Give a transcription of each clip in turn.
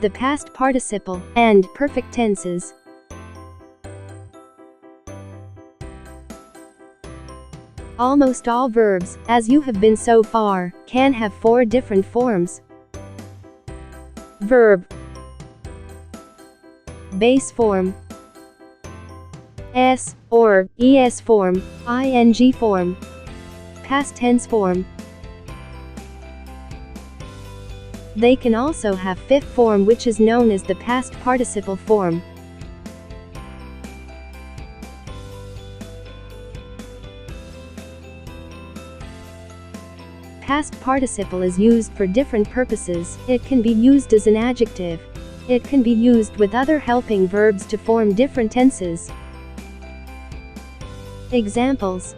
the past participle, and perfect tenses. Almost all verbs, as you have been so far, can have 4 different forms. Verb, base form, S or ES form, ING form, past tense form. They can also have fifth form, which is known as the past participle form. Past participle is used for different purposes. It can be used as an adjective. It can be used with other helping verbs to form different tenses. Examples: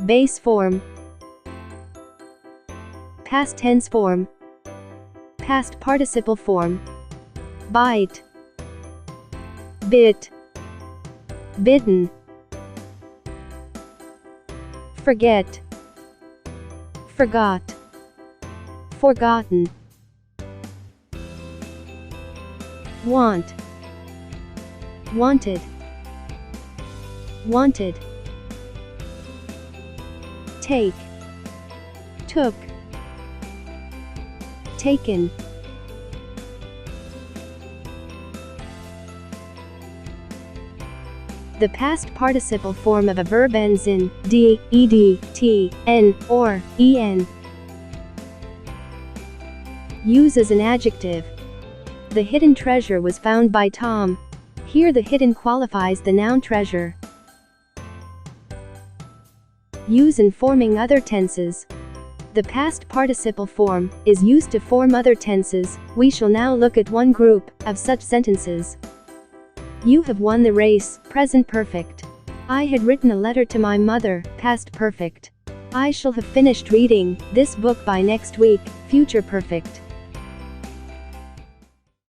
base form, past tense form, past participle form, bite, bit, bitten, forget, forgot, forgotten, want, wanted, wanted, take, took, taken. The past participle form of a verb ends in d, ed, t, n, or en. Use as an adjective. The hidden treasure was found by Tom. Here the hidden qualifies the noun treasure. Use in forming other tenses. The past participle form is used to form other tenses. We shall now look at one group of such sentences. You have won the race, present perfect. I had written a letter to my mother, past perfect. I shall have finished reading this book by next week, future perfect.